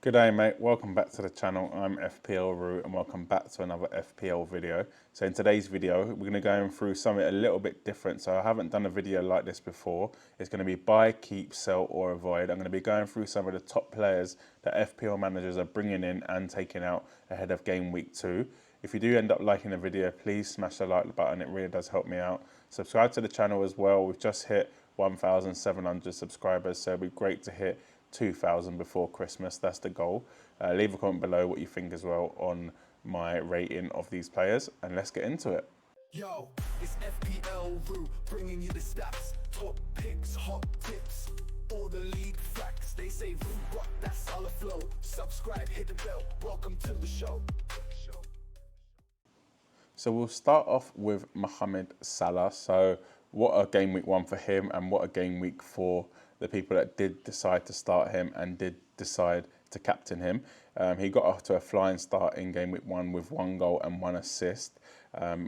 G'day mate, welcome back to the channel. I'm FPL Root and welcome back to another FPL video. So in today's video, we're going to go through something a little bit different. So I haven't done a video like this before. It's going to be buy, keep, sell or avoid. I'm going to be going through some of the top players that FPL managers are bringing in and taking out ahead of game week 2. If you do end up liking the video, please smash the like button. It really does help me out. Subscribe to the channel as well. We've just hit 1,700 subscribers, so it'd be great to hit 2,000 before Christmas. That's the goal. Leave a comment below what you think as well on my rating of these players, and let's get into it. Yo, it's FPL Root, bringing you the stats, top picks, hot tips, all the league facts. They say Root rock, that Salah flow. Subscribe, hit the bell. Welcome to the show. So we'll start off with Mohamed Salah. So what a game week 1 for him, and what a game week for the people that did decide to start him and did decide to captain him. He got off to a flying start in game week 1 with 1 goal and 1 assist.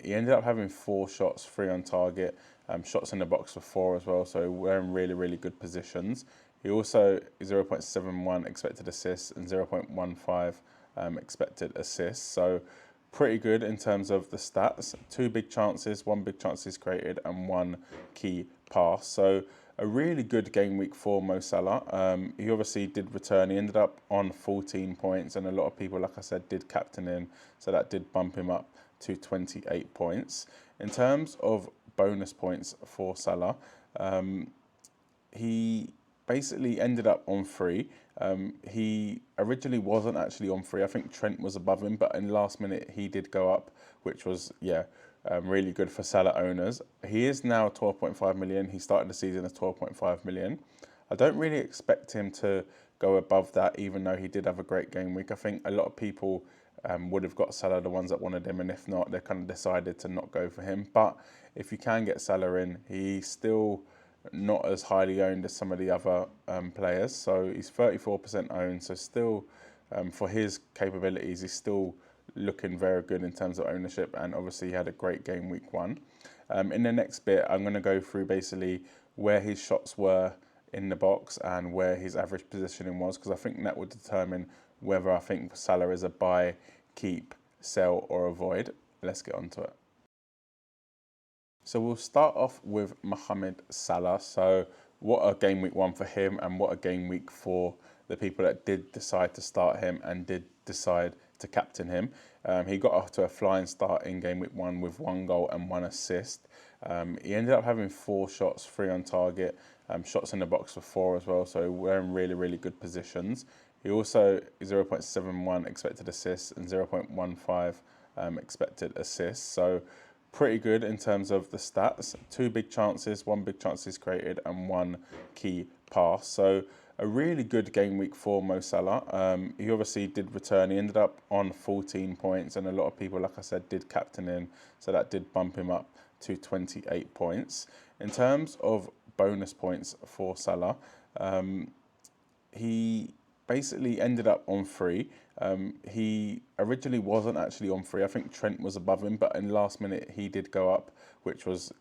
He ended up having 4 shots, 3 on target, shots in the box for 4 as well, so we're in really good positions. He also 0.71 expected assists and 0.15 expected assists, so pretty good in terms of the stats. 2 big chances, 1 big chance he's created and 1 key pass. So a really good game week for Mo Salah. He obviously did return. He ended up on 14 points, and a lot of people, like I said, did captain him, so that did bump him up to 28 points. In terms of bonus points for Salah, he basically ended up on 3. He originally wasn't actually on 3. I think Trent was above him, but in last minute he did go up, which was, really good for Salah owners. He is now 12.5 million. He started the season as 12.5 million. I don't really expect him to go above that, even though he did have a great game week. I think a lot of people would have got Salah, the ones that wanted him, and if not, they kind of decided to not go for him. But if you can get Salah in, he's still not as highly owned as some of the other players. So he's 34% owned, so still for his capabilities, he's still looking very good in terms of ownership, and obviously he had a great game week 1. In the next bit, I'm going to go through basically where his shots were in the box and where his average positioning was, because I think that would determine whether I think Salah is a buy, keep, sell or avoid. Let's get on to it. So we'll start off with Mohamed Salah. So what a game week 1 for him, and what a game week for the people that did decide to start him and did decide to captain him. He got off to a flying start in game week 1 with 1 goal and 1 assist. He ended up having 4 shots, 3 on target, shots in the box for 4 as well, so we're in really good positions. He also 0.71 expected assists and 0.15 expected assists, so pretty good in terms of the stats. 2 big chances, 1 big chance he's created and 1 key pass. So a really good game week for Mo Salah. He obviously did return. He ended up on 14 points, and a lot of people, like I said, did captain him, so that did bump him up to 28 points. In terms of bonus points for Salah, he basically ended up on 3. He originally wasn't actually on 3. I think Trent was above him, but in last minute he did go up, which was,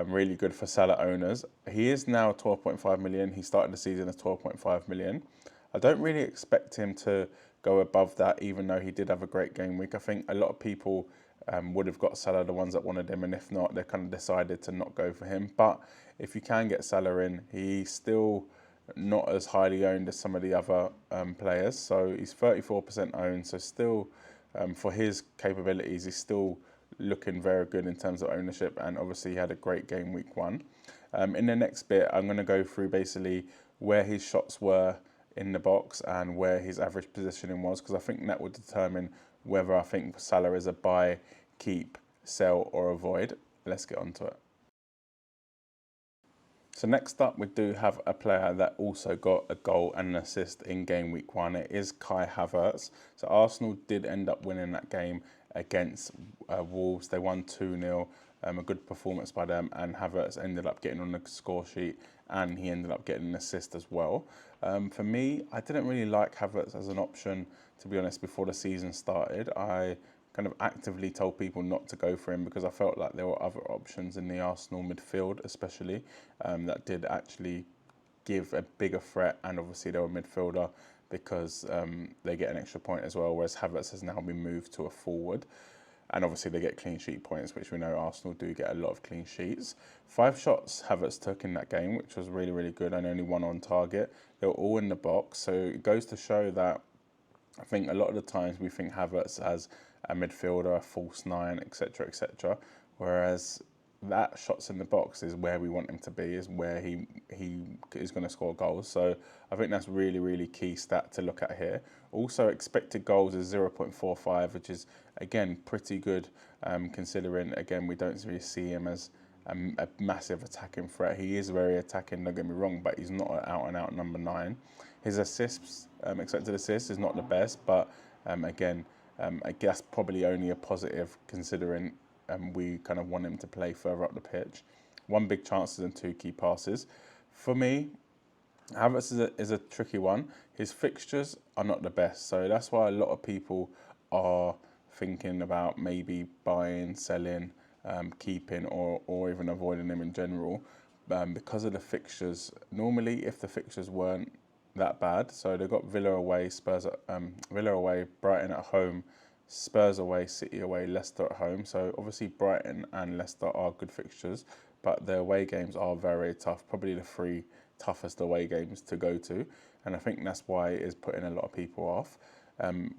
really good for Salah owners. He is now 12.5 million. He started the season as 12.5 million. I don't really expect him to go above that, even though he did have a great game week. I think a lot of people would have got Salah, the ones that wanted him, and if not, they kind of decided to not go for him. But if you can get Salah in, he's still not as highly owned as some of the other players. So he's 34% owned, so still for his capabilities, he's still looking very good in terms of ownership, and obviously he had a great game week 1. In the next bit, I'm going to go through basically where his shots were in the box and where his average positioning was, because I think that would determine whether I think Salah is a buy, keep, sell or avoid. Let's get on to it. So next up, we do have a player that also got a goal and an assist in game week 1. It is Kai Havertz. So Arsenal did end up winning that game against Wolves. They won 2-0, a good performance by them, and Havertz ended up getting on the score sheet, and he ended up getting an assist as well. For me, I didn't really like Havertz as an option, to be honest, before the season started. I kind of actively told people not to go for him because I felt like there were other options in the Arsenal midfield, especially, that did actually give a bigger threat, and obviously they're a midfielder because they get an extra point as well, whereas Havertz has now been moved to a forward. And obviously they get clean sheet points, which we know Arsenal do get a lot of clean sheets. 5 shots Havertz took in that game, which was really, really good, and only 1 on target. They were all in the box, so it goes to show that I think a lot of the times we think Havertz as a midfielder, a false 9, etc., etc., whereas that shots in the box is where we want him to be, is where he is going to score goals. So I think that's really, really key stat to look at here. Also, expected goals is 0.45, which is, again, pretty good, considering, again, we don't really see him as a massive attacking threat. He is very attacking, don't get me wrong, but he's not an out-and-out number 9. His assists, expected assists, is not the best, but again, I guess probably only a positive considering we kind of want him to play further up the pitch. 1 big chances and 2 key passes. For me, Havertz is a tricky one. His fixtures are not the best, so that's why a lot of people are thinking about maybe buying, selling, keeping, or even avoiding him in general because of the fixtures. Normally, if the fixtures weren't that bad, so they've got Villa away, Villa away, Brighton at home, Spurs away, City away, Leicester at home. So obviously Brighton and Leicester are good fixtures, but their away games are very tough, probably the 3 toughest away games to go to, and I think that's why it is putting a lot of people off.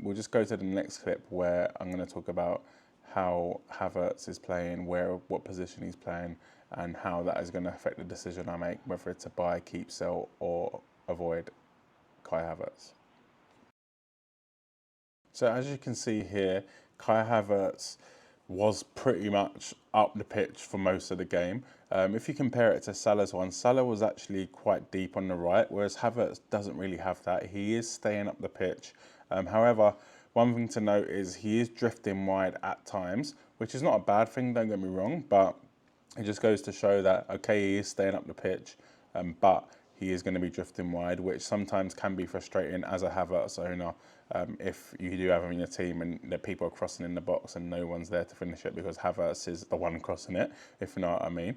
We'll just go to the next clip where I'm going to talk about how Havertz is playing, what position he's playing, and how that is going to affect the decision I make, whether it's to buy, keep, sell, or avoid Kai Havertz. So as you can see here, Kai Havertz was pretty much up the pitch for most of the game. If you compare it to Salah's one, Salah was actually quite deep on the right, whereas Havertz doesn't really have that. He is staying up the pitch. However, one thing to note is he is drifting wide at times, which is not a bad thing, don't get me wrong, but it just goes to show that, okay, he is staying up the pitch, but he is going to be drifting wide, which sometimes can be frustrating as a Havertz owner if you do have him in your team and the people are crossing in the box and no one's there to finish it because Havertz is the one crossing it, if you know what I mean.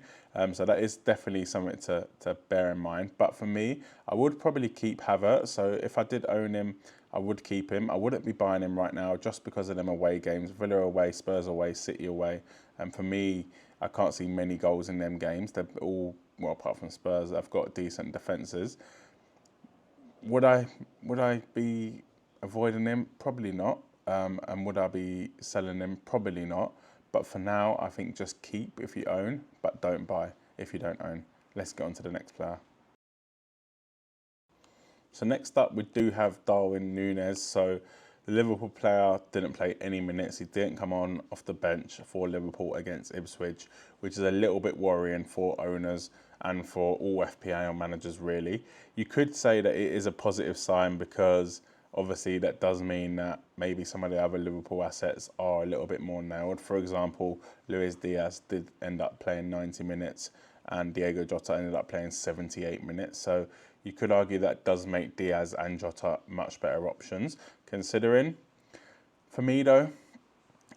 So that is definitely something to bear in mind. But for me, I would probably keep Havertz. So if I did own him, I would keep him. I wouldn't be buying him right now just because of them away games. Villa away, Spurs away, City away. And for me, I can't see many goals in them games. They're all, well, apart from Spurs, they've got decent defences. Would I be avoiding him? Probably not. And would I be selling him? Probably not. But for now, I think just keep if you own, but don't buy if you don't own. Let's get on to the next player. So next up, we do have Darwin Nunes. So the Liverpool player didn't play any minutes. He didn't come on off the bench for Liverpool against Ipswich, which is a little bit worrying for owners and for all FPL managers, really. You could say that it is a positive sign because obviously that does mean that maybe some of the other Liverpool assets are a little bit more nailed. For example, Luis Diaz did end up playing 90 minutes and Diego Jota ended up playing 78 minutes. So you could argue that does make Diaz and Jota much better options. Considering, for me though,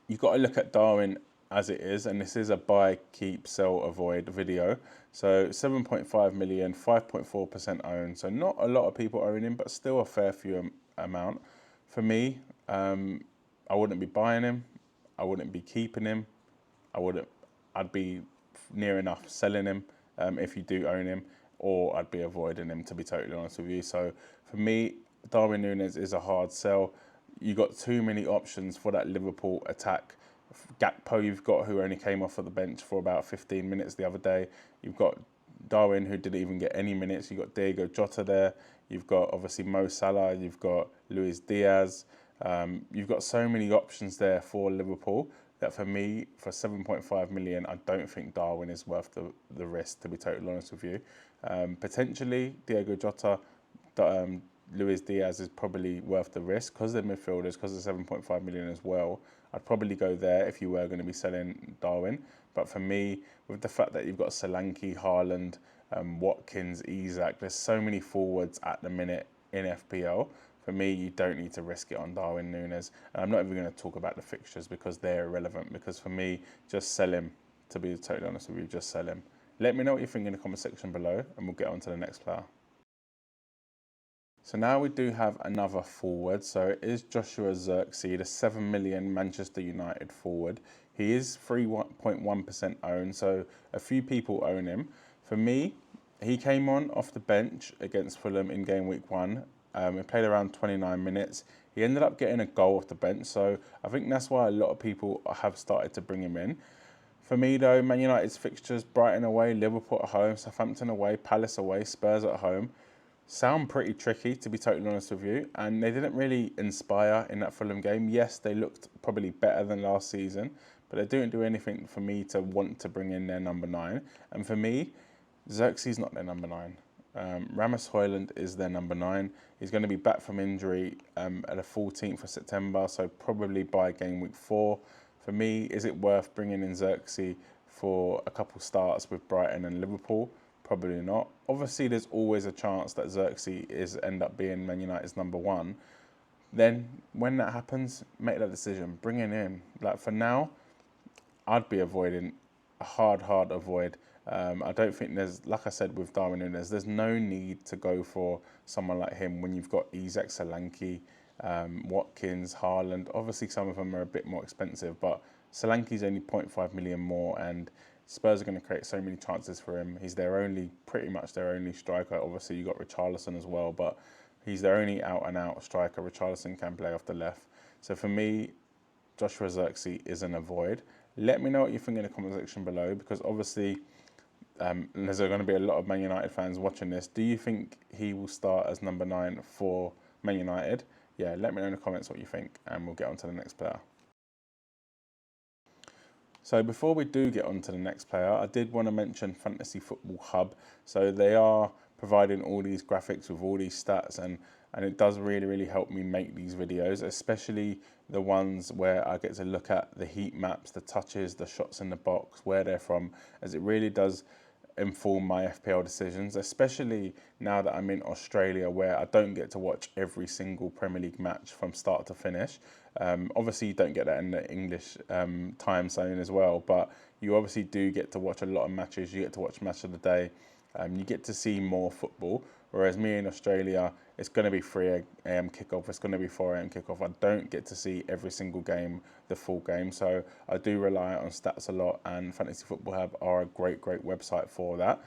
you've got to look at Darwin as it is, and this is a buy, keep, sell, avoid video. So 7.5 million, 5.4% owned. So not a lot of people own him, but still a fair few amount. For me, I wouldn't be buying him. I wouldn't be keeping him. I'd be near enough selling him if you do own him, or I'd be avoiding him, to be totally honest with you. So for me, Darwin Nunes is a hard sell. You got too many options for that Liverpool attack. Gakpo, you've got, who only came off of the bench for about 15 minutes the other day. You've got Darwin, who didn't even get any minutes. You've got Diego Jota there. You've got obviously Mo Salah. You've got Luis Diaz. You've got so many options there for Liverpool that for me, for 7.5 million, I don't think Darwin is worth the risk, to be totally honest with you. Potentially, Diego Jota, Luis Diaz is probably worth the risk because they're midfielders, because they're 7.5 million as well. I'd probably go there if you were going to be selling Darwin. But for me, with the fact that you've got Solanke, Haaland, Watkins, Isak, there's so many forwards at the minute in FPL. For me, you don't need to risk it on Darwin Nunes. And I'm not even going to talk about the fixtures because they're irrelevant. Because for me, just sell him. To be totally honest with you, just sell him. Let me know what you think in the comment section below, and we'll get on to the next player. So now we do have another forward. So it is Joshua Zirkzee, the 7 million Manchester United forward. He is 3.1% owned, so a few people own him. For me, he came on off the bench against Fulham in game week 1. He played around 29 minutes. He ended up getting a goal off the bench, so I think that's why a lot of people have started to bring him in. For me though, Man United's fixtures, Brighton away, Liverpool at home, Southampton away, Palace away, Spurs at home, sound pretty tricky, to be totally honest with you. And they didn't really inspire in that Fulham game. Yes, they looked probably better than last season, but they didn't do anything for me to want to bring in their number 9. And for me, Xerxes not their number 9. Ramos Højlund is their number 9. He's going to be back from injury at the 14th of September, so probably by game week 4. For me, is it worth bringing in Xerxes for a couple starts with Brighton and Liverpool? Probably not. Obviously, there's always a chance that Xerxes is end up being Man United's number 1. Then, when that happens, make that decision. Bring it in. Like for now, I'd be avoiding a hard avoid. I don't think there's, like I said with Darwin Nunes, there's no need to go for someone like him when you've got Isak, Solanke, Watkins, Haaland. Obviously, some of them are a bit more expensive, but Solanke's only 0.5 million more, and Spurs are going to create so many chances for him. He's pretty much their only striker. Obviously, you got Richarlison as well, but he's their only out-and-out striker. Richarlison can play off the left. So for me, Joshua Zirkzee is an avoid. Let me know what you think in the comment section below, because obviously there's going to be a lot of Man United fans watching this. Do you think he will start as number 9 for Man United? Yeah, let me know in the comments what you think, and we'll get on to the next player. So before we do get on to the next player, I did want to mention Fantasy Football Hub. So they are providing all these graphics with all these stats, and it does really help me make these videos, especially the ones where I get to look at the heat maps, the touches, the shots in the box, where they're from, as it really does inform my FPL decisions, especially now that I'm in Australia, where I don't get to watch every single Premier League match from start to finish. Obviously, you don't get that in the English time zone as well, but you obviously do get to watch a lot of matches. You get to watch match of the day. You get to see more football. Whereas me in Australia, it's going to be 3 a.m. kickoff, it's going to be 4 a.m. kickoff. I don't get to see every single game, the full game. So I do rely on stats a lot, and Fantasy Football Hub are a great website for that.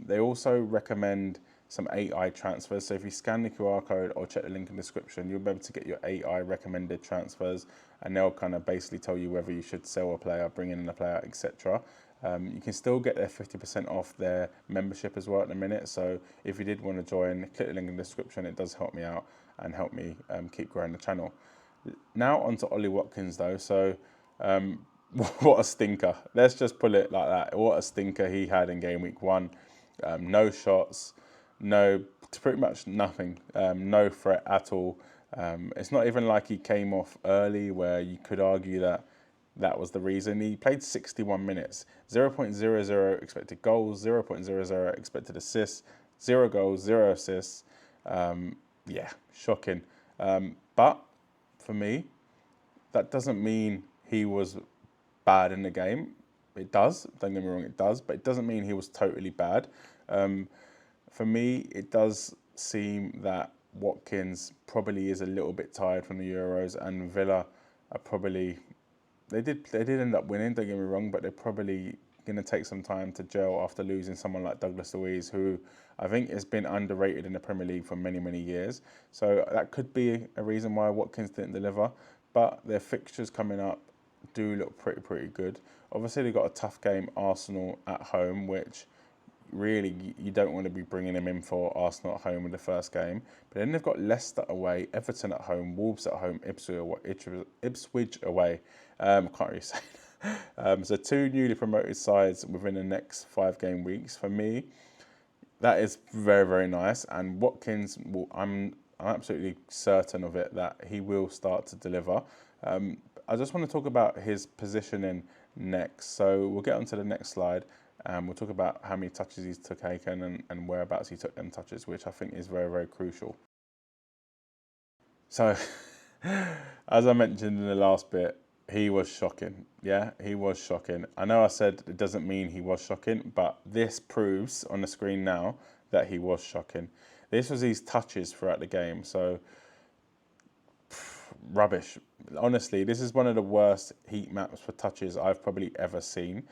They also recommend some AI transfers. So if you scan the QR code or check the link in the description, you'll be able to get your AI recommended transfers, and they'll kind of basically tell you whether you should sell a player, bring in a player, etc. You can still get their 50% off their membership as well at the minute. So if you did want to join, click the link in the description. It does help me out and help me keep growing the channel. Now on to Ollie Watkins though. So what a stinker. Let's just pull it like that. What a stinker he had in game week 1. No shots, pretty much nothing. No threat at all. It's not even like he came off early where you could argue that was the reason. He played 61 minutes, 0.00 expected goals, 0.00 expected assists, 0 goals, 0 assists. Yeah, shocking. But for me, that doesn't mean he was bad in the game. It does, don't get me wrong, it does, but it doesn't mean he was totally bad. For me, it does seem that Watkins probably is a little bit tired from the Euros, and Villa are probably... They did end up winning, don't get me wrong, but they're probably going to take some time to gel after losing someone like Douglas Luiz, who I think has been underrated in the Premier League for many years. So that could be a reason why Watkins didn't deliver, but their fixtures coming up do look pretty good. Obviously, they've got a tough game, Arsenal at home, which really you don't want to be bringing him in for Arsenal at home in the first game. But then they've got Leicester away, Everton at home, Wolves at home, Ipswich away. Can't really say that. So 2 newly promoted sides within the next 5 game weeks. For me, that is very nice. And Watkins, I'm absolutely certain of it that he will start to deliver. I just want to talk about his positioning next. So we'll get on to the next slide. We'll talk about how many touches he's taken and whereabouts he took them touches, which I think is very crucial. So, as I mentioned in the last bit, he was shocking. Yeah, he was shocking. I know I said it doesn't mean he was shocking, but this proves on the screen now that he was shocking. This was his touches throughout the game. So rubbish. Honestly, this is one of the worst heat maps for touches I've probably ever seen.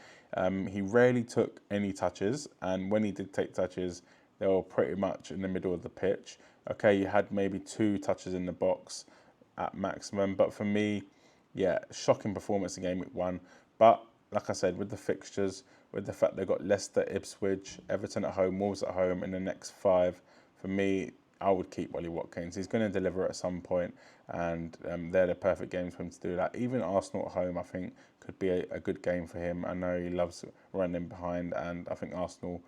He rarely took any touches, and when he did take touches, they were pretty much in the middle of the pitch. Okay, you had maybe 2 touches in the box at maximum, but for me, yeah, shocking performance in game week 1. But like I said, with the fixtures, with the fact they've got Leicester, Ipswich, Everton at home, Wolves at home in the next 5, for me, I would keep Ollie Watkins. He's going to deliver at some point, and they're the perfect games for him to do that. Even Arsenal at home, I think, could be a good game for him. I know he loves running behind, and I think Arsenal,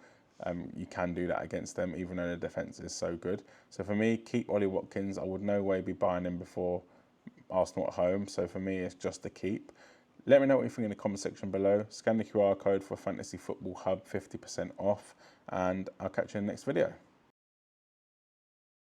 you can do that against them, even though the defence is so good. So for me, keep Ollie Watkins. I would no way be buying him before Arsenal at home. So for me, it's just a keep. Let me know what you think in the comment section below. Scan the QR code for Fantasy Football Hub, 50% off, and I'll catch you in the next video.